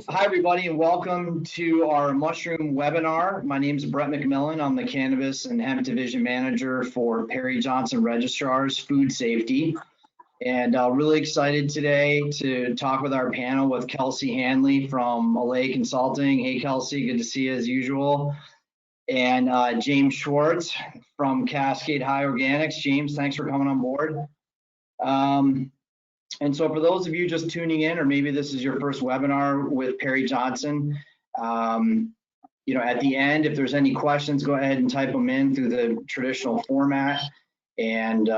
Hi, everybody, and welcome to our mushroom webinar. My name is Brett McMillen. I'm the Cannabis and Hemp Division Manager for Perry Johnson Registrar's Food Safety. And really excited today to talk with our panel with Kelsey Hanley from Allay Consulting. Hey, Kelsey, good to see you as usual. And James Schwartz from Cascade High Organics. James, thanks for coming on board. And so for those of you just tuning in, or maybe this is your first webinar with Perry Johnson, at the end, if there's any questions, go ahead and type them in through the traditional format. And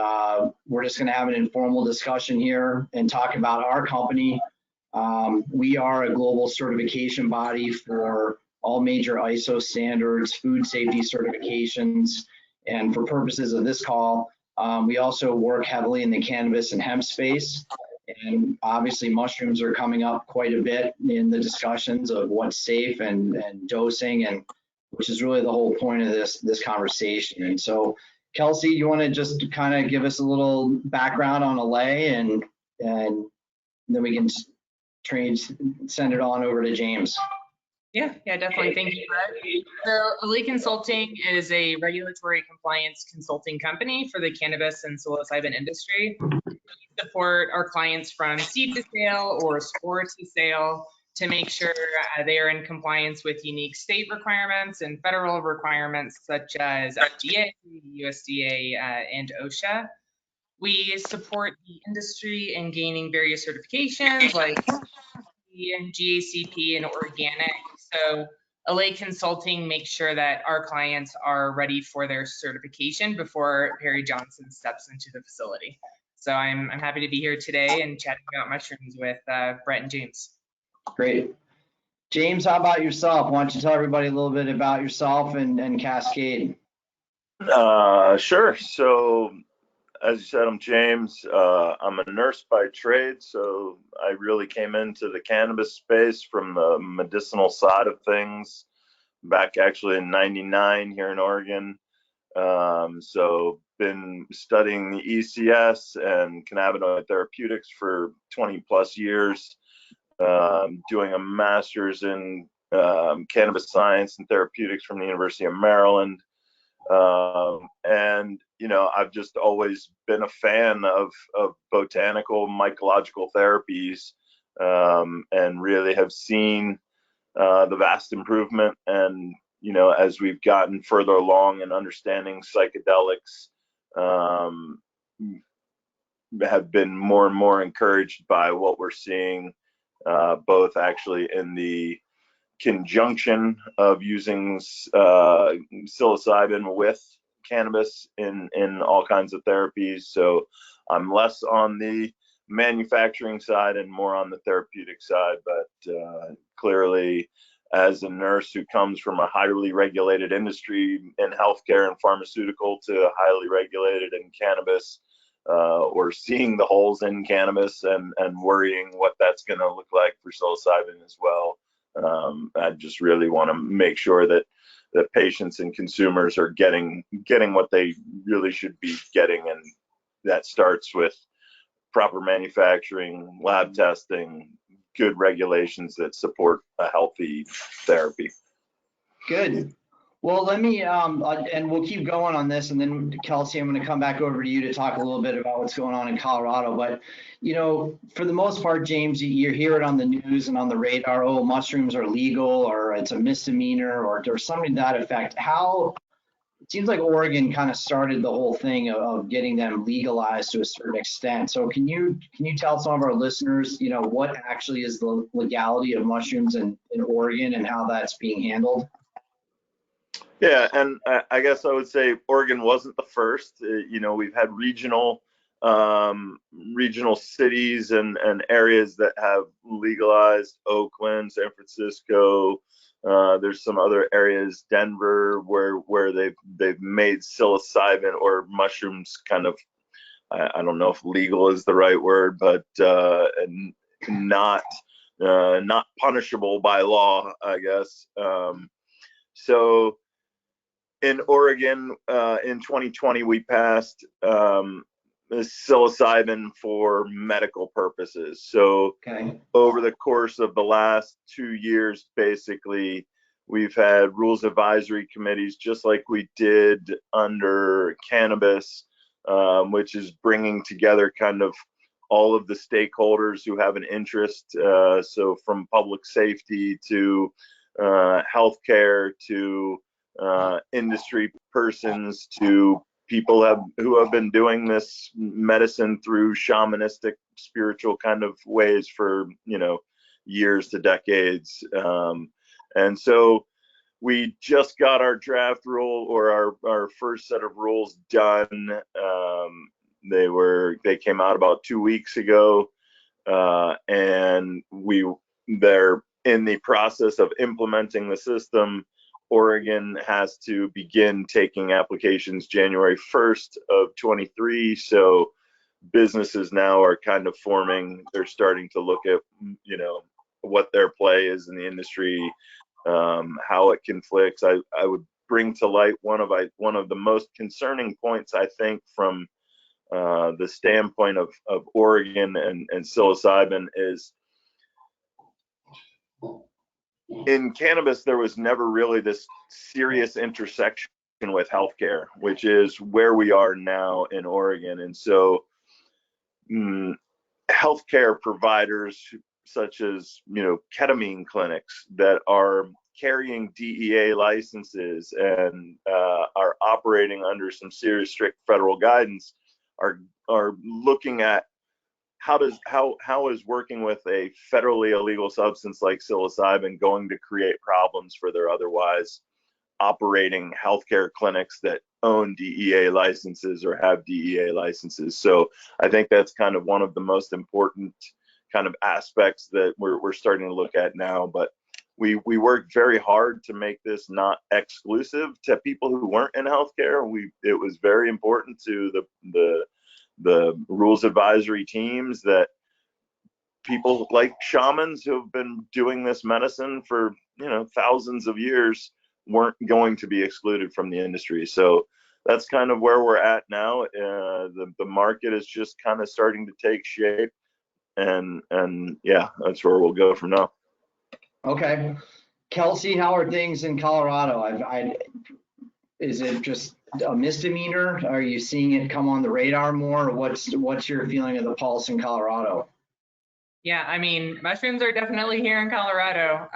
we're just gonna have an informal discussion here and talk about our company. We are a global certification body for all major ISO standards, food safety certifications. And for purposes of this call, we also work heavily in the cannabis and hemp space. And obviously mushrooms are coming up quite a bit in the discussions of what's safe and dosing, and which is really the whole point of this conversation. And so, Kelsey, you want to just kind of give us a little background on Allay, and then we can send it on over to James. Yeah, definitely. Thank you, Brett. So Allay Consulting is a regulatory compliance consulting company for the cannabis and psilocybin industry. We support our clients from seed to sale or spore to sale to make sure they are in compliance with unique state requirements and federal requirements such as FDA, USDA, and OSHA. We support the industry in gaining various certifications like GACP and organic. So Allay Consulting makes sure that our clients are ready for their certification before Perry Johnson steps into the facility. So I'm happy to be here today and chatting about mushrooms with Brett and James. Great. James, how about yourself? Why don't you tell everybody a little bit about yourself and Cascade? Sure. So, as you said, I'm James. I'm a nurse by trade, so I really came into the cannabis space from the medicinal side of things back actually in '99 here in Oregon. So been studying the ECS and cannabinoid therapeutics for 20 plus years, doing a master's in cannabis science and therapeutics from the University of Maryland. And I've just always been a fan of botanical mycological therapies, and really have seen the vast improvement. And as we've gotten further along in understanding psychedelics, have been more and more encouraged by what we're seeing, both actually in the conjunction of using psilocybin with cannabis in all kinds of therapies. So I'm less on the manufacturing side and more on the therapeutic side, but clearly as a nurse who comes from a highly regulated industry in healthcare and pharmaceutical to highly regulated in cannabis, we're seeing the holes in cannabis and worrying what that's going to look like for psilocybin as well. I just really want to make sure that patients and consumers are getting what they really should be getting, and that starts with proper manufacturing, lab testing, good regulations that support a healthy therapy. Good. Well, let me, and we'll keep going on this, and then Kelsey, I'm going to come back over to you to talk a little bit about what's going on in Colorado. But, for the most part, James, you hear it on the news and on the radar, oh, mushrooms are legal, or it's a misdemeanor, or something to that effect. It seems like Oregon kind of started the whole thing of getting them legalized to a certain extent. So can you tell some of our listeners, what actually is the legality of mushrooms in Oregon and how that's being handled? Yeah, and I guess I would say Oregon wasn't the first. We've had regional cities and areas that have legalized. Oakland, San Francisco. There's some other areas, Denver, where they've made psilocybin or mushrooms kind of, I don't know if legal is the right word, but not punishable by law, I guess. So in Oregon, in 2020, we passed psilocybin for medical purposes. So Okay. over the course of the last 2 years, basically, we've had rules advisory committees, just like we did under cannabis, which is bringing together kind of all of the stakeholders who have an interest. So from public safety to healthcare to industry persons to people who have been doing this medicine through shamanistic, spiritual kind of ways for, years to decades. And so we just got our draft rule, or our first set of rules done. They came out about 2 weeks ago, and they're in the process of implementing the system. Oregon has to begin taking applications January 1st of 23. So businesses now are kind of forming. They're starting to look at, what their play is in the industry, how it conflicts. I would bring to light one of the most concerning points, I think, from the standpoint of Oregon and psilocybin is, in cannabis, there was never really this serious intersection with healthcare, which is where we are now in Oregon. And so healthcare providers such as, ketamine clinics that are carrying DEA licenses and are operating under some serious strict federal guidance are looking at how is working with a federally illegal substance like psilocybin going to create problems for their otherwise operating healthcare clinics that own DEA licenses or have DEA licenses. So I think that's kind of one of the most important kind of aspects that we're starting to look at now. But we worked very hard to make this not exclusive to people who weren't in healthcare. It was very important to the rules advisory teams that people like shamans who have been doing this medicine for thousands of years weren't going to be excluded from the industry. So that's kind of where we're at now. The market is just kind of starting to take shape, and yeah, that's where we'll go from now. Okay. Kelsey, how are things in Colorado? Is it just a misdemeanor? Are you seeing it come on the radar more? What's your feeling of the pulse in Colorado? Yeah, I mean, mushrooms are definitely here in Colorado,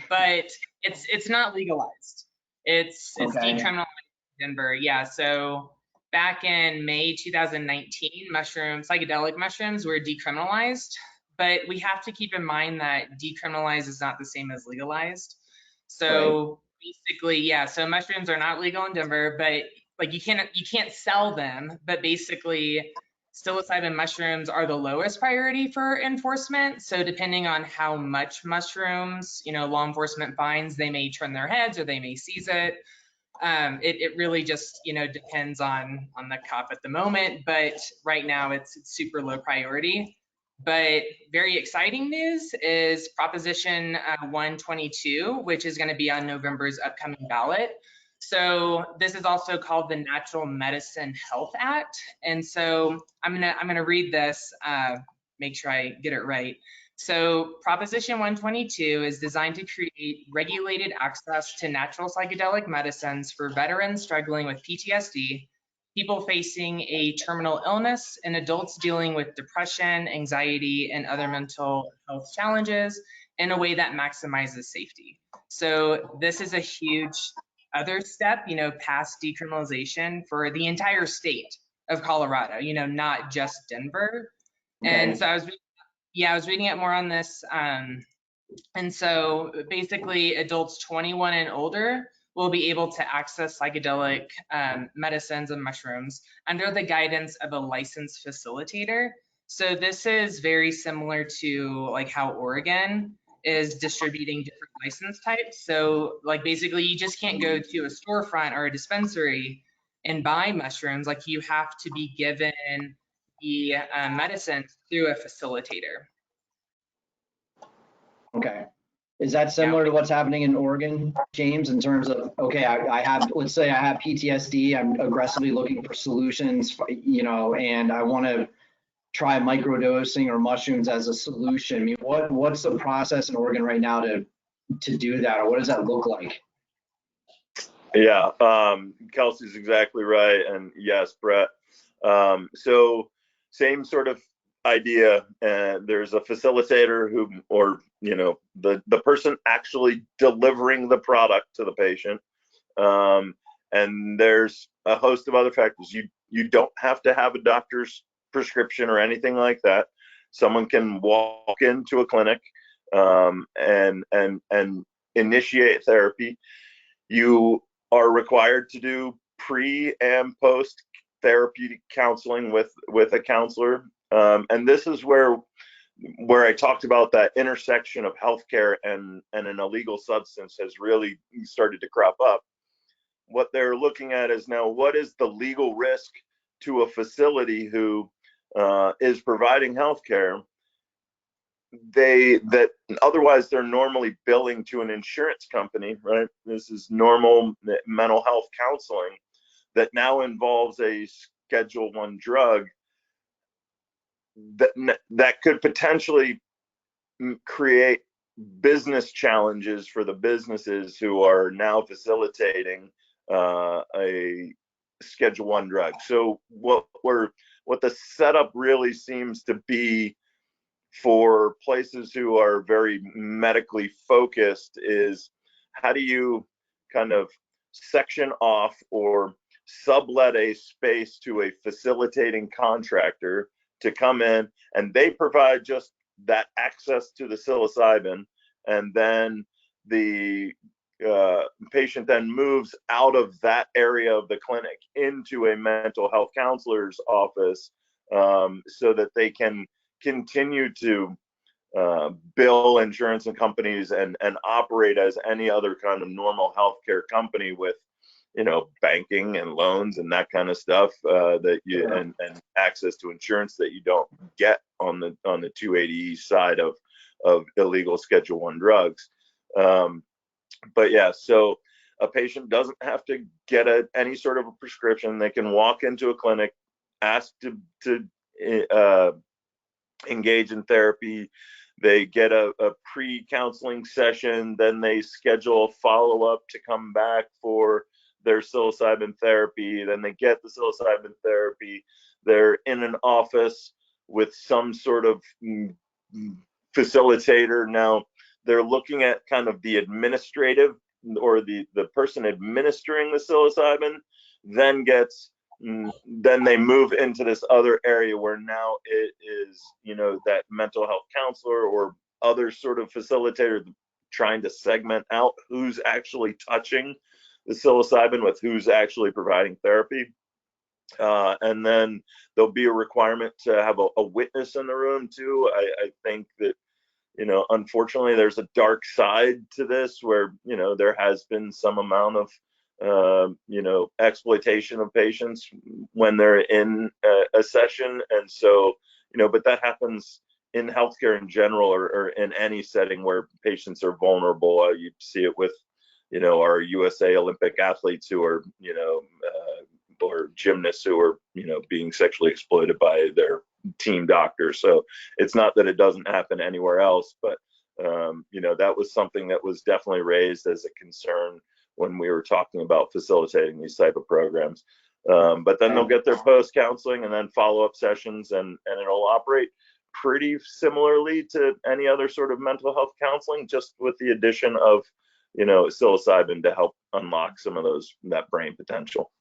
but it's not legalized. It's Okay. decriminalized in Denver. Yeah, so back in May 2019, psychedelic mushrooms were decriminalized, but we have to keep in mind that decriminalized is not the same as legalized. So basically, yeah, so mushrooms are not legal in Denver, but like you can't sell them, but basically psilocybin mushrooms are the lowest priority for enforcement. So depending on how much mushrooms, law enforcement finds, they may turn their heads or they may seize it. It really just, depends on the cop at the moment. But right now it's super low priority. But very exciting news is Proposition 122, which is going to be on November's upcoming ballot. So this is also called the Natural Medicine Health Act. And so I'm gonna read this, make sure I get it right. So Proposition 122 is designed to create regulated access to natural psychedelic medicines for veterans struggling with PTSD, people facing a terminal illness, and adults dealing with depression, anxiety, and other mental health challenges in a way that maximizes safety. So this is a huge other step, past decriminalization for the entire state of Colorado, not just Denver. Okay. And so I was reading up more on this. And so basically adults 21 and older will be able to access psychedelic medicines and mushrooms under the guidance of a licensed facilitator. So this is very similar to like how Oregon is distributing different license types. So like basically you just can't go to a storefront or a dispensary and buy mushrooms. Like you have to be given the medicine through a facilitator. Okay. Is that similar to what's happening in Oregon, James, in terms of, okay, I have, let's say I have PTSD, I'm aggressively looking for solutions, you know, and I want to try microdosing or mushrooms as a solution. I mean, what's the process in Oregon right now to do that, or what does that look like? Yeah, Kelsey's exactly right, and yes, Brett. So same sort of idea. There's a facilitator who, or you know, the person actually delivering the product to the patient, and there's a host of other factors. You don't have to have a doctor's prescription or anything like that. Someone can walk into a clinic and initiate therapy. You are required to do pre and post therapeutic counseling with a counselor, and this is where I talked about that intersection of healthcare and an illegal substance has really started to crop up. What they're looking at is now, what is the legal risk to a facility who is providing healthcare that otherwise they're normally billing to an insurance company, right? This is normal mental health counseling that now involves a Schedule I drug that could potentially create business challenges for the businesses who are now facilitating a Schedule I drug. So what the setup really seems to be for places who are very medically focused is, how do you kind of section off or sublet a space to a facilitating contractor to come in, and they provide just that access to the psilocybin, and then the patient then moves out of that area of the clinic into a mental health counselor's office, so that they can continue to bill insurance and companies and operate as any other kind of normal healthcare company with, you know, banking and loans and that kind of stuff, that you and access to insurance that you don't get on the 280E side of illegal Schedule I drugs. But yeah, so a patient doesn't have to get any sort of a prescription. They can walk into a clinic, ask to engage in therapy. They get a pre-counseling session, then they schedule a follow-up to come back for their psilocybin therapy. Then they get the psilocybin therapy. They're in an office with some sort of facilitator. Now they're looking at kind of the administrative, or the person administering the psilocybin then they move into this other area where now it is, you know, that mental health counselor or other sort of facilitator trying to segment out who's actually touching the psilocybin with who's actually providing therapy. And then there'll be a requirement to have a witness in the room too. I think that, you know, unfortunately there's a dark side to this where, you know, there has been some amount of you know, exploitation of patients when they're in a session. And so, you know, but that happens in healthcare in general, or in any setting where patients are vulnerable. You see it with, you know, our USA Olympic athletes who are, you know, or gymnasts who are, you know, being sexually exploited by their team doctor. So it's not that it doesn't happen anywhere else, but, you know, that was something that was definitely raised as a concern when we were talking about facilitating these type of programs. But then they'll get their post counseling and then follow-up sessions, and it'll operate pretty similarly to any other sort of mental health counseling, just with the addition of, you know, psilocybin to help unlock some of that brain potential.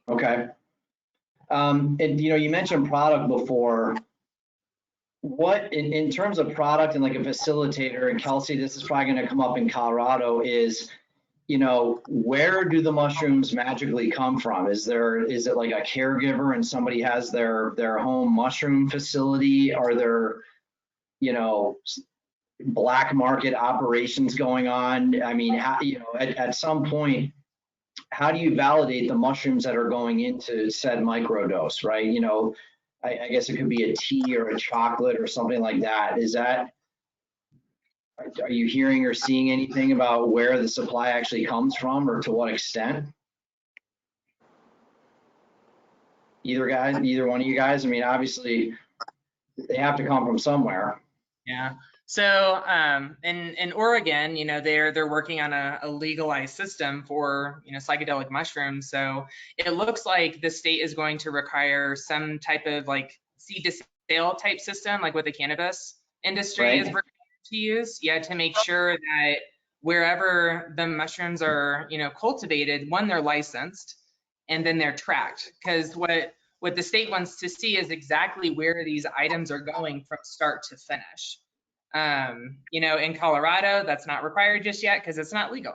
Okay. And you know, you mentioned product before. What in terms of product and like a facilitator, and Kelsey, this is probably going to come up in Colorado, is, you know, where do the mushrooms magically come from? Is it like a caregiver and somebody has their home mushroom facility? Are there, you know, black market operations going on? I mean, how, you know, at some point, how do you validate the mushrooms that are going into said microdose, right? You know, I guess it could be a tea or a chocolate or something like that. Is that Are you hearing or seeing anything about where the supply actually comes from or to what extent? Either one of you guys? I mean, obviously they have to come from somewhere. Yeah. So in Oregon, they're working on a legalized system for psychedelic mushrooms. So it looks like the state is going to require some type of like seed to sale type system, like what the cannabis industry is required to use. Yeah, to make sure that wherever the mushrooms are cultivated, one, they're licensed, and then they're tracked. Because what the state wants to see is exactly where these items are going from start to finish. In Colorado, that's not required just yet because it's not legal.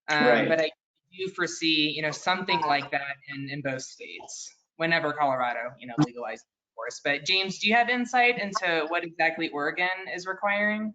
But I do foresee, something like that in both states whenever Colorado, legalizes, of course. But James, do you have insight into what exactly Oregon is requiring?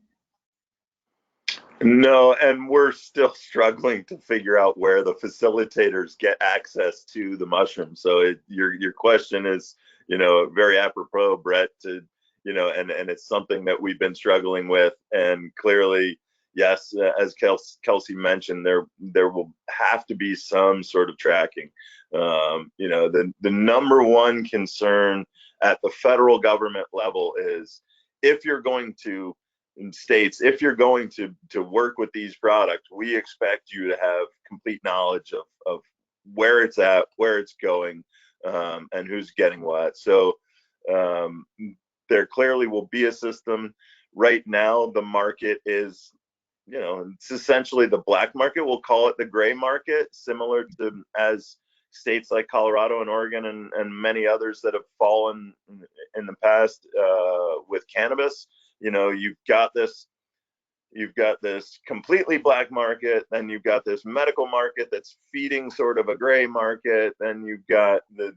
No, and we're still struggling to figure out where the facilitators get access to the mushrooms. So your question is, very apropos, Brett, to, and it's something that we've been struggling with. And clearly, yes, as Kelsey mentioned, there will have to be some sort of tracking. The number one concern at the federal government level is if you're going to in states, if you're going to work with these products, we expect you to have complete knowledge of where it's at, where it's going, and who's getting what. So there clearly will be a system. Right now, the market is, it's essentially the black market. We'll call it the gray market, similar to as states like Colorado and Oregon and many others that have fallen in the past with cannabis. You've got this completely black market, then you've got this medical market that's feeding sort of a gray market, then you've got the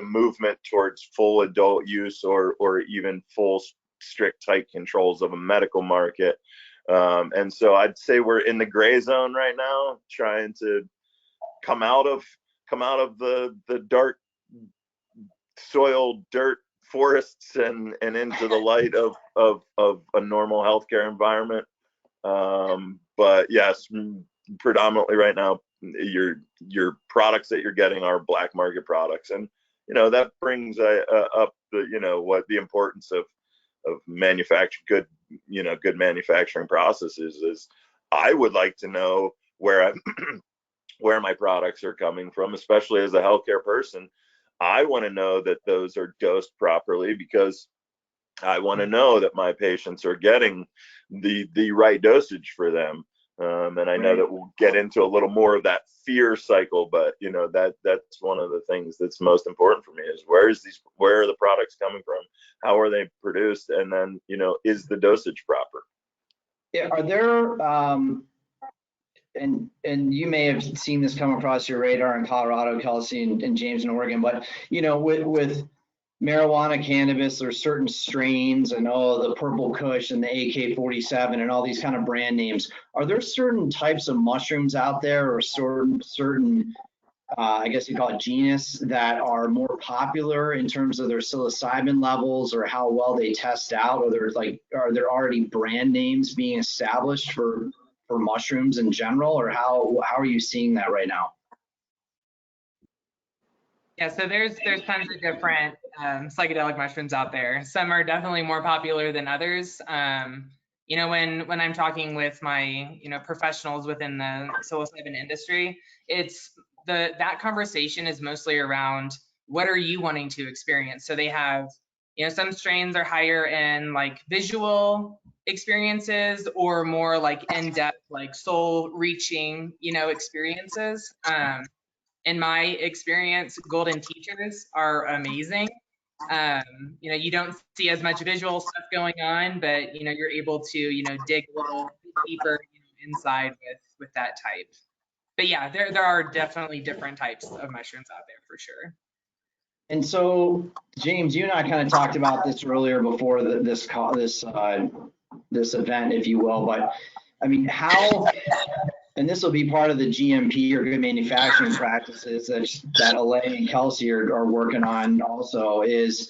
movement towards full adult use or even full strict tight controls of a medical market. And so I'd say we're in the gray zone right now, trying to come out of the dark soil, dirt forests and into the light of a normal healthcare environment. But yes, predominantly right now, your products that you're getting are black market products, and that brings up what the importance of manufacturing good manufacturing processes is. I would like to know where my products are coming from, especially as a healthcare person. I want to know that those are dosed properly because I want to know that my patients are getting the right dosage for them. And I know that we'll get into a little more of that fear cycle, but that's one of the things that's most important for me is where are the products coming from? How are they produced? And then, is the dosage proper? Yeah, are there and you may have seen this come across your radar in Colorado, Kelsey, and James in Oregon, but with marijuana, cannabis, there's certain strains, and the Purple Kush and the AK-47 and all these kind of brand names. Are there certain types of mushrooms out there, or certain I guess you call it genus, that are more popular in terms of their psilocybin levels or how well they test out, or are there already brand names being established for mushrooms in general, or how are you seeing that right now? Yeah, so there's tons of different psychedelic mushrooms out there. Some are definitely more popular than others. When I'm talking with my professionals within the psilocybin industry, it's that conversation is mostly around what are you wanting to experience. So they have some strains are higher in like visual experiences or more like in-depth, like soul reaching experiences. In my experience, golden teachers are amazing. You don't see as much visual stuff going on, but you're able to dig a little deeper inside with that type. But yeah, there are definitely different types of mushrooms out there for sure. And so, James, you and I kind of talked about this earlier before this event, if you will. But I mean, how? And this will be part of the GMP or good manufacturing practices that Allay and Kelsey are working on also is,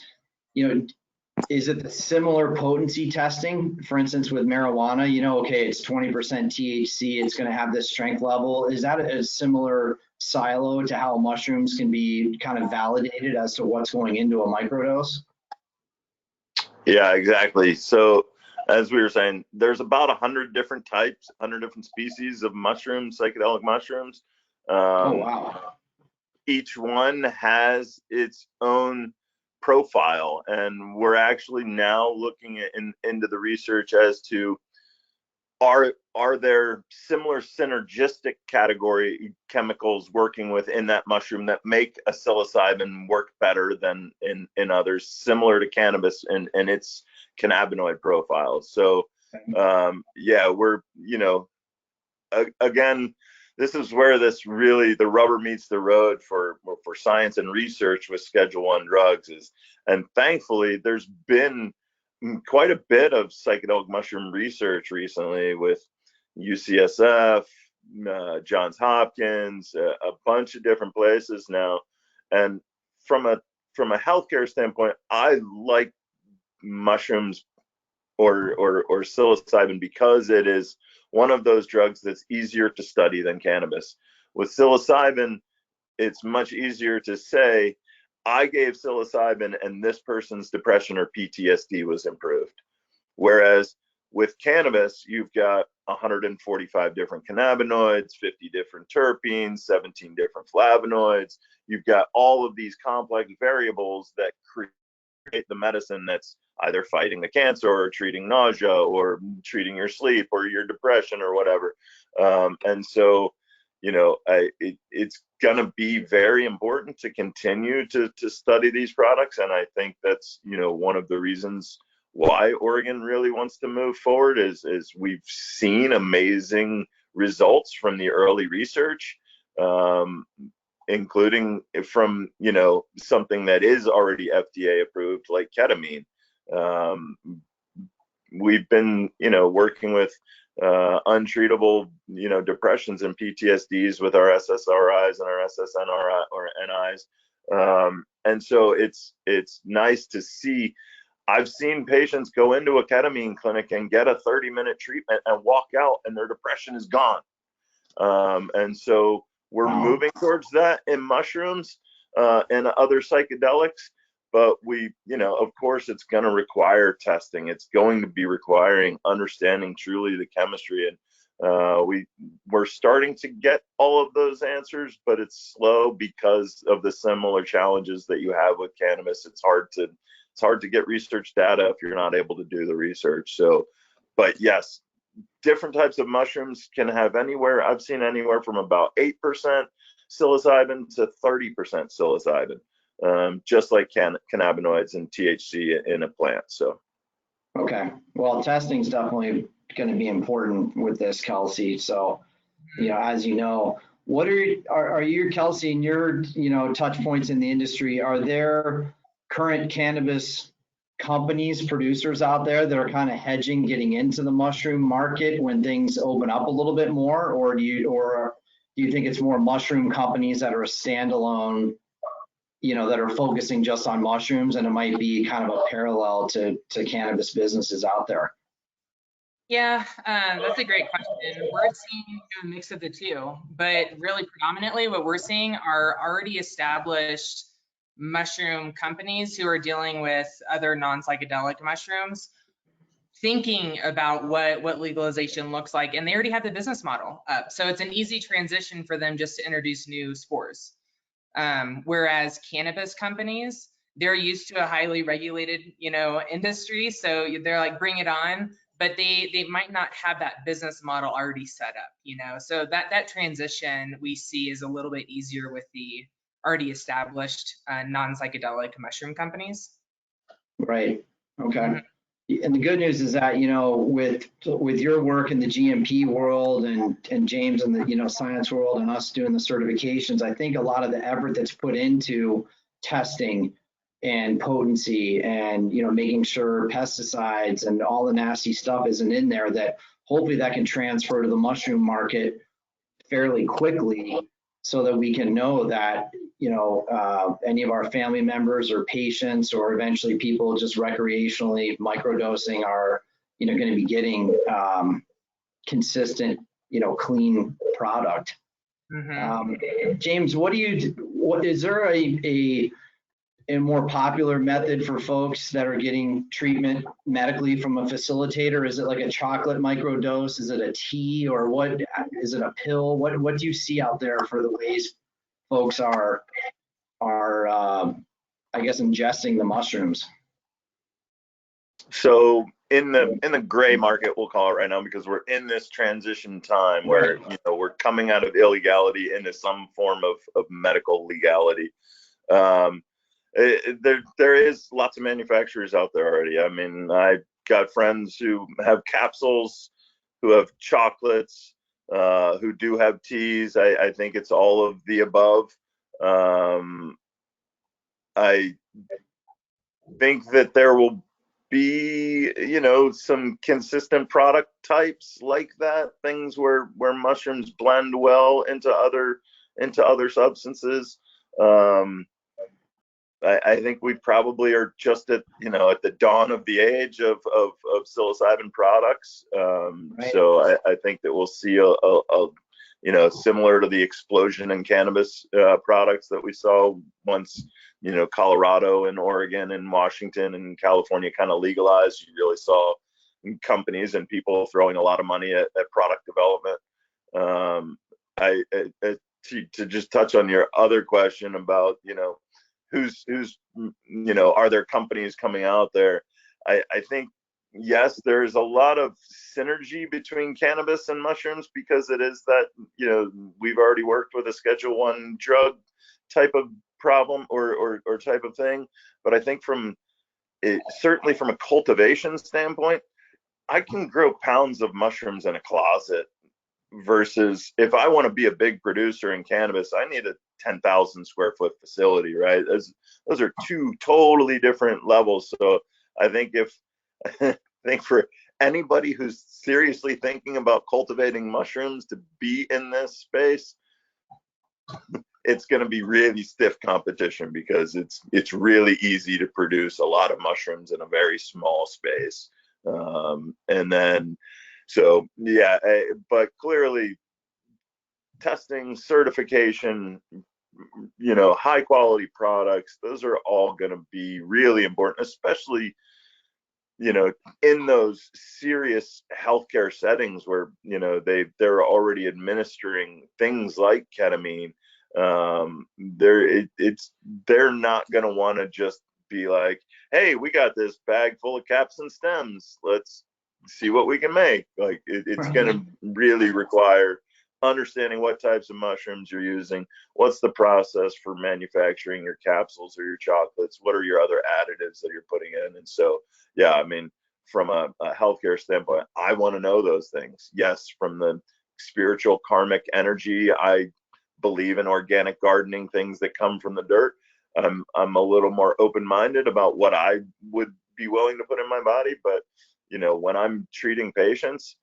is it the similar potency testing? For instance, with marijuana, you know, okay, it's 20% THC, it's going to have this strength level. Is that a similar silo to how mushrooms can be kind of validated as to what's going into a microdose? Yeah, exactly. So as we were saying, there's about 100 different types, 100 different species of mushrooms, psychedelic mushrooms. Oh, wow. Each one has its own profile, and we're actually now looking into the research as to are there similar synergistic category chemicals working within that mushroom that make a psilocybin work better than in others, similar to cannabis and its cannabinoid profiles. So yeah, we're, you know, again, this is where this really, the rubber meets the road for science and research with Schedule I drugs is, and thankfully there's been quite a bit of psychedelic mushroom research recently with UCSF, Johns Hopkins, a bunch of different places now. And from a healthcare standpoint, I like mushrooms or psilocybin because it is one of those drugs that's easier to study than cannabis. With psilocybin, it's much easier to say, I gave psilocybin and this person's depression or PTSD was improved. Whereas with cannabis, you've got 145 different cannabinoids, 50 different terpenes, 17 different flavonoids. You've got all of these complex variables that create the medicine that's either fighting the cancer or treating nausea or treating your sleep or your depression or whatever. And so, you know, it's going to be very important to continue to study these products. And I think that's, you know, one of the reasons why Oregon really wants to move forward is we've seen amazing results from the early research, including from, you know, something that is already FDA approved like ketamine. We've been, you know, working with untreatable, you know, depressions and PTSDs with our SSRIs and our SSNRI or NIs. And so it's nice to see. I've seen patients go into a ketamine clinic and get a 30-minute treatment and walk out and their depression is gone. And so we're moving towards that in mushrooms and other psychedelics. But we, you know, of course, it's going to require testing. It's going to be requiring understanding truly the chemistry. And we're starting to get all of those answers, but it's slow because of the similar challenges that you have with cannabis. It's hard to get research data if you're not able to do the research. So, but yes, different types of mushrooms can have anywhere. I've seen anywhere from about 8% psilocybin to 30% psilocybin. Just like cannabinoids and THC in a plant. So, okay, well, testing is definitely going to be important with this, Kelsey. So, you know, as you know, what are you, Kelsey, in your, you know, touch points in the industry? Are there current cannabis companies, producers out there that are kind of hedging, getting into the mushroom market when things open up a little bit more, or do you think it's more mushroom companies that are a standalone, you know, that are focusing just on mushrooms, and it might be kind of a parallel to cannabis businesses out there? Yeah, that's a great question. We're seeing a mix of the two, but really predominantly what we're seeing are already established mushroom companies who are dealing with other non-psychedelic mushrooms, thinking about what legalization looks like, and they already have the business model up. So it's an easy transition for them just to introduce new spores. Whereas cannabis companies, they're used to a highly regulated, you know, industry. So they're like, bring it on, but they might not have that business model already set up, you know. So that transition we see is a little bit easier with the already established non-psychedelic mushroom companies. Right. Okay. Mm-hmm. And the good news is that, you know, with your work in the GMP world and James in the, you know, science world and us doing the certifications, I think a lot of the effort that's put into testing and potency and, you know, making sure pesticides and all the nasty stuff isn't in there, that hopefully that can transfer to the mushroom market fairly quickly so that we can know that, any of our family members or patients, or eventually people just recreationally microdosing are, going to be getting consistent, clean product. James, is there a more popular method for folks that are getting treatment medically from a facilitator? Is it like a chocolate microdose? Is it a tea, or what? Is it a pill? What do you see out there for the ways folks are I guess ingesting the mushrooms? So in the gray market, we'll call it right now, because we're in this transition time where we're coming out of illegality into some form of medical legality. There is lots of manufacturers out there already. I mean, I got friends who have capsules, who have chocolates, who do have teas. I think it's all of the above. I think that there will be, some consistent product types like that, things where mushrooms blend well into other substances. I think we probably are just at the dawn of the age of psilocybin products. Right. So I think that we'll see a similar to the explosion in cannabis products that we saw once Colorado and Oregon and Washington and California kind of legalized. You really saw companies and people throwing a lot of money at product development. To just touch on your other question about who's are there companies coming out there? I think yes, there's a lot of synergy between cannabis and mushrooms, because it is that we've already worked with a Schedule I drug type of problem or type of thing. But I think certainly from a cultivation standpoint, I can grow pounds of mushrooms in a closet, versus if I want to be a big producer in cannabis, I need a 10,000 square foot facility, right? Those are two totally different levels. So I think for anybody who's seriously thinking about cultivating mushrooms to be in this space, it's going to be really stiff competition, because it's really easy to produce a lot of mushrooms in a very small space. But clearly testing, certification, high quality products, those are all going to be really important, especially in those serious healthcare settings where they're already administering things like ketamine. They're not going to want to just be like, hey, we got this bag full of caps and stems, let's see what we can make. Like it's going to really require understanding what types of mushrooms you're using, what's the process for manufacturing your capsules or your chocolates, what are your other additives that you're putting in. And so I mean, from a healthcare standpoint, I want to know those things. Yes, from the spiritual karmic energy, I believe in organic gardening, things that come from the dirt. I'm a little more open-minded about what I would be willing to put in my body. But when I'm treating patients,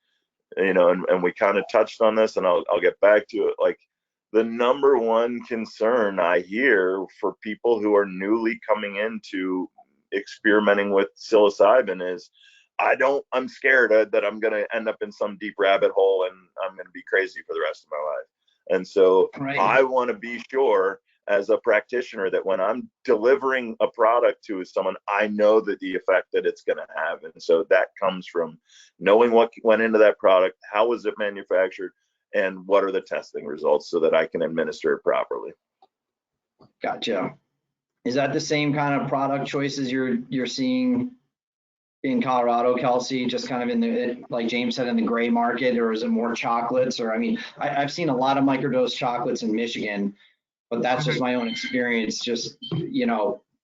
and we kind of touched on this, and I'll get back to it, like the number one concern I hear for people who are newly coming into experimenting with psilocybin is, I'm scared that I'm going to end up in some deep rabbit hole and I'm going to be crazy for the rest of my life. And so I want to be sure as a practitioner that when I'm delivering a product to someone, I know that the effect that it's going to have. And so that comes from knowing what went into that product, how was it manufactured, and what are the testing results so that I can administer it properly. Gotcha. Is that the same kind of product choices you're seeing in Colorado, Kelsey, just kind of in the, like James said, in the gray market, or is it more chocolates? Or I mean, I've seen a lot of microdose chocolates in Michigan, but that's just my own experience. Just,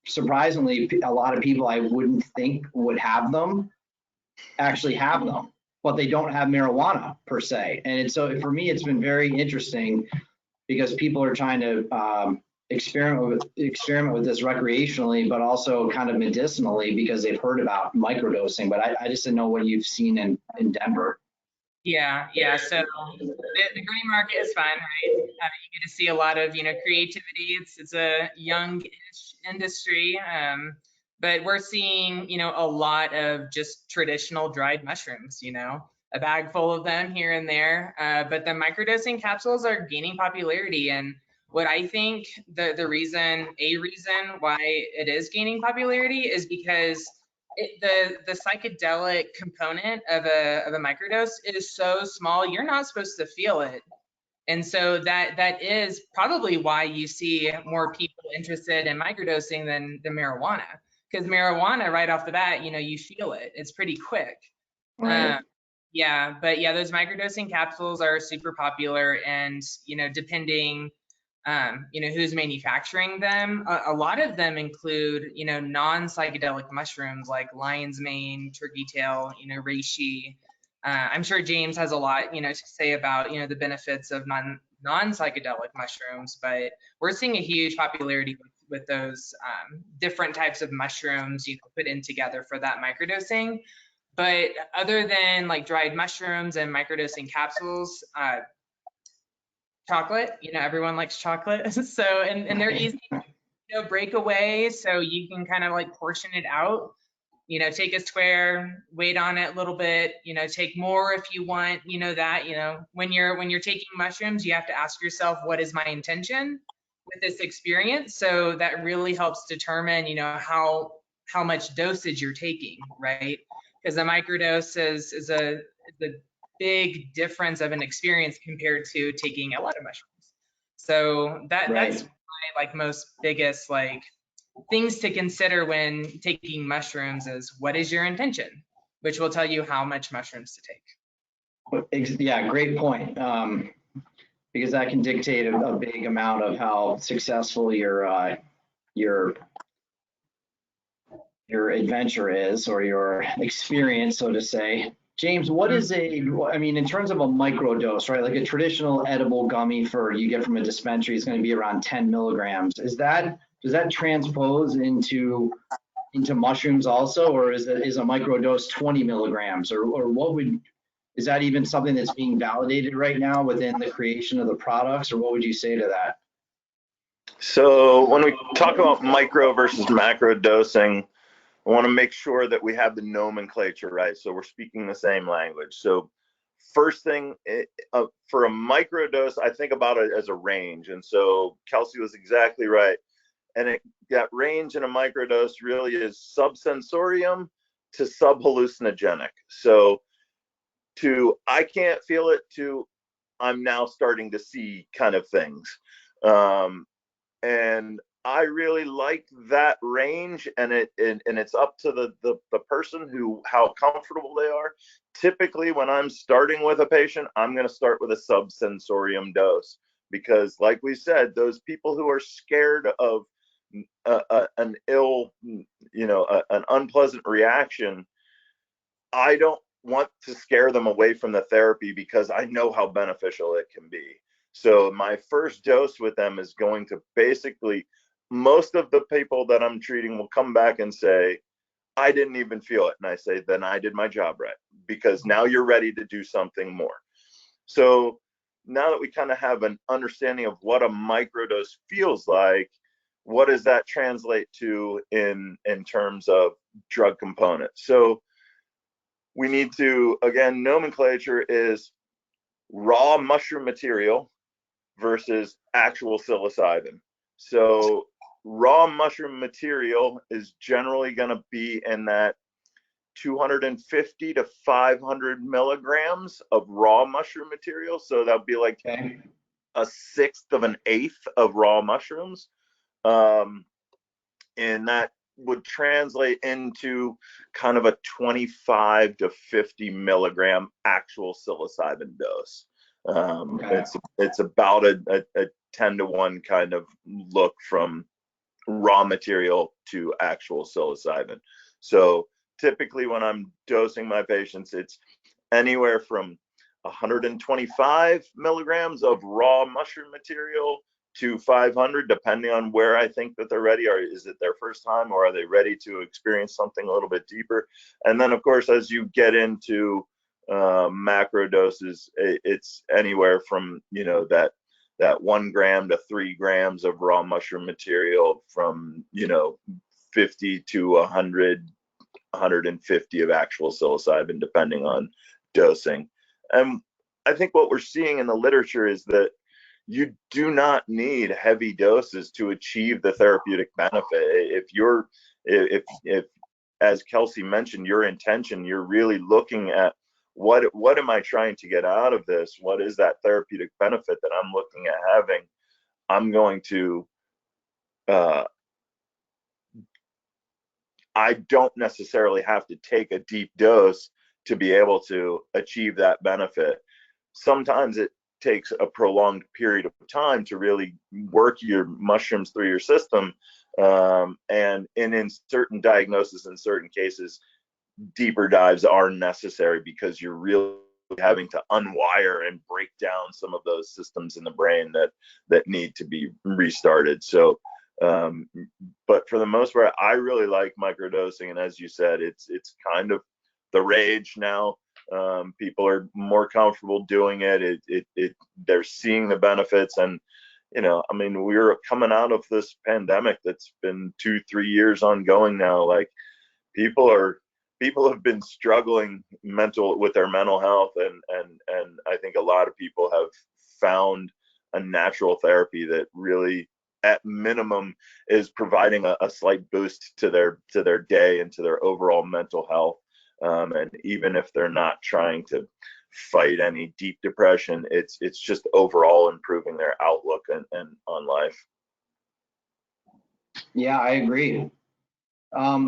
surprisingly, a lot of people I wouldn't think would have them actually have them, but they don't have marijuana per se. And so for me, it's been very interesting because people are trying to experiment with this recreationally, but also kind of medicinally because they've heard about microdosing. But I just didn't know what you've seen in Denver. Yeah. So the green market is fun, right? You get to see a lot of, creativity. It's a young-ish industry, but we're seeing, a lot of just traditional dried mushrooms, a bag full of them here and there. But the microdosing capsules are gaining popularity, and what I think the reason why it is gaining popularity is because the psychedelic component of a microdose is so small, you're not supposed to feel it. And so that is probably why you see more people interested in microdosing than marijuana. Because marijuana, right off the bat, you feel it. It's pretty quick. Right. Yeah, but yeah, those microdosing capsules are super popular, and depending who's manufacturing them. A lot of them include, non-psychedelic mushrooms like lion's mane, turkey tail, reishi. I'm sure James has a lot, to say about, the benefits of non-psychedelic mushrooms, but we're seeing a huge popularity with those different types of mushrooms, put in together for that microdosing. But other than like dried mushrooms and microdosing capsules, chocolate, everyone likes chocolate. So, and they're easy, break away. So you can kind of like portion it out, take a square, wait on it a little bit, take more if you want, when you're taking mushrooms, you have to ask yourself, what is my intention with this experience? So that really helps determine, how much dosage you're taking, right? Because a microdose is a big difference of an experience compared to taking a lot of mushrooms. So that's my most biggest things to consider when taking mushrooms is, what is your intention, which will tell you how much mushrooms to take. Yeah, great point. Because that can dictate a big amount of how successful your adventure is, or your experience, so to say. James, what is in terms of a microdose, right? Like a traditional edible gummy you get from a dispensary is going to be around 10 milligrams. Does that transpose into mushrooms also, or is a microdose 20 milligrams, or is that even something that's being validated right now within the creation of the products, or what would you say to that? So when we talk about micro versus macro dosing, I want to make sure that we have the nomenclature right, so we're speaking the same language. So first thing, for a microdose, I think about it as a range, and so Kelsey was exactly right. And that range in a microdose really is subsensorium to subhallucinogenic. So to I can't feel it to I'm now starting to see kind of things. And I really like that range, and it's up to the person how comfortable they are. Typically, when I'm starting with a patient, I'm going to start with a subsensorium dose, because like we said, those people who are scared of an an unpleasant reaction, I don't want to scare them away from the therapy, because I know how beneficial it can be. So my first dose with them is going to basically, most of the people that I'm treating will come back and say, I didn't even feel it. And I say, then I did my job right, because now you're ready to do something more. So now that we kind of have an understanding of what a microdose feels like, what does that translate to in terms of drug components? So we need to, again, nomenclature is raw mushroom material versus actual psilocybin. So raw mushroom material is generally going to be in that 250 to 500 milligrams of raw mushroom material. So that would be like a sixth of an eighth of raw mushrooms. And that would translate into kind of a 25 to 50 milligram actual psilocybin dose. It's about a 10 to 1 kind of look from raw material to actual psilocybin. So typically when I'm dosing my patients, it's anywhere from 125 milligrams of raw mushroom material to 500, depending on where I think that they're ready, or is it their first time, or are they ready to experience something a little bit deeper? And then of course, as you get into macro doses, it's anywhere from, you know, that 1 gram to 3 grams of raw mushroom material, from, you know, 50 to 100, 150 of actual psilocybin, depending on dosing. And I think what we're seeing in the literature is that you do not need heavy doses to achieve the therapeutic benefit. If as Kelsey mentioned, your intention, you're really looking at what am I trying to get out of this? What is that therapeutic benefit that I'm looking at having? I'm going to, I don't necessarily have to take a deep dose to be able to achieve that benefit. Sometimes it takes a prolonged period of time to really work your mushrooms through your system. And in certain diagnoses, in certain cases, deeper dives are necessary, because you're really having to unwire and break down some of those systems in the brain that need to be restarted. So, but for the most part, I really like microdosing, and as you said, it's kind of the rage now. People are more comfortable doing it. They're seeing the benefits, and you know, I mean, we're coming out of this pandemic that's been 2-3 years ongoing now. Like, people have been struggling with their mental health, and I think a lot of people have found a natural therapy that really, at minimum, is providing a slight boost to their day and to their overall mental health. And even if they're not trying to fight any deep depression, it's just overall improving their outlook and on life. Yeah, I agree.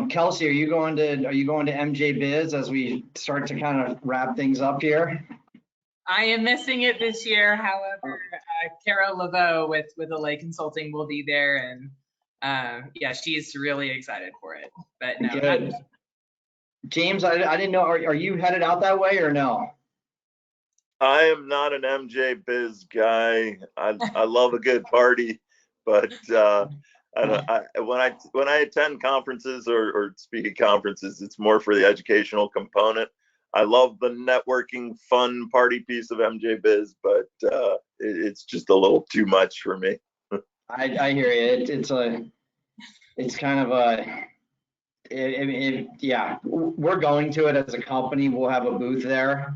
Kelsey, are you going to MJ Biz as we start to kind of wrap things up here? I am missing it this year. However, Carol Laveau with Allay Consulting will be there, and yeah, she's really excited for it. But no, good. James, I didn't know. Are you headed out that way or no? I am not an MJ Biz guy. I love a good party, but when I attend conferences or speak at conferences, it's more for the educational component. I love the networking, fun party piece of MJ Biz, but it's just a little too much for me. I hear you. It's kind of a. Yeah, we're going to it as a company. We'll have a booth there,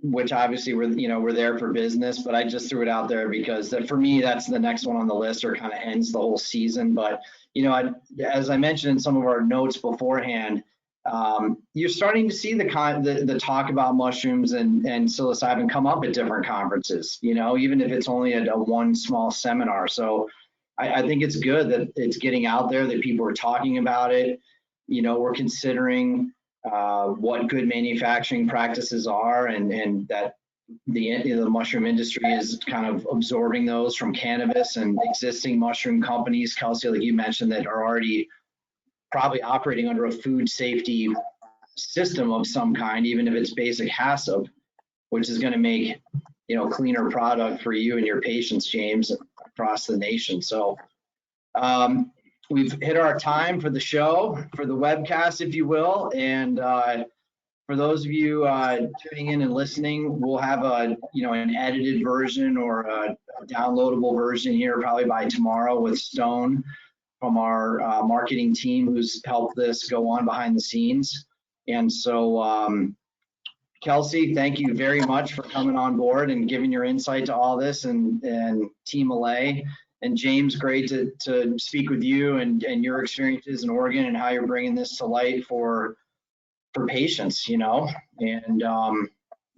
which obviously we're there for business, but I just threw it out there because for me, that's the next one on the list, or kind of ends the whole season. But, you know, as I mentioned in some of our notes beforehand, you're starting to see the talk about mushrooms and psilocybin come up at different conferences, you know, even if it's only a one small seminar. So I think it's good that it's getting out there, that people are talking about it. You know, we're considering what good manufacturing practices are, and that the mushroom industry is kind of absorbing those from cannabis and existing mushroom companies, Kelsey, like you mentioned, that are already probably operating under a food safety system of some kind, even if it's basic HACCP, which is going to make, you know, cleaner product for you and your patients, James, across the nation. So we've hit our time for the show, for the webcast, if you will. And for those of you tuning in and listening, we'll have an edited version or a downloadable version here probably by tomorrow with Stone from our marketing team, who's helped this go on behind the scenes. And so, Kelsey, thank you very much for coming on board and giving your insight to all this, and Team Allay. And James, great to speak with you and your experiences in Oregon and how you're bringing this to light for patients, you know, and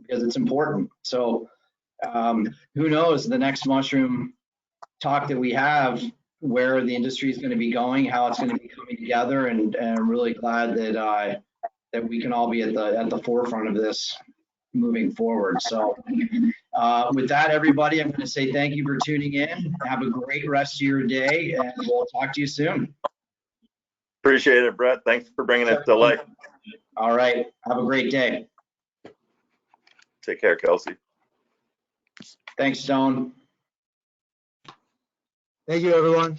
because it's important. So who knows, the next mushroom talk that we have, where the industry is going to be going, how it's going to be coming together, and I'm really glad that that we can all be at the forefront of this moving forward. So with that, everybody, I'm going to say thank you for tuning in. Have a great rest of your day, and we'll talk to you soon. Appreciate it, Brett. Thanks for bringing it to life. All right. Have a great day. Take care, Kelsey. Thanks, Stone. Thank you, everyone.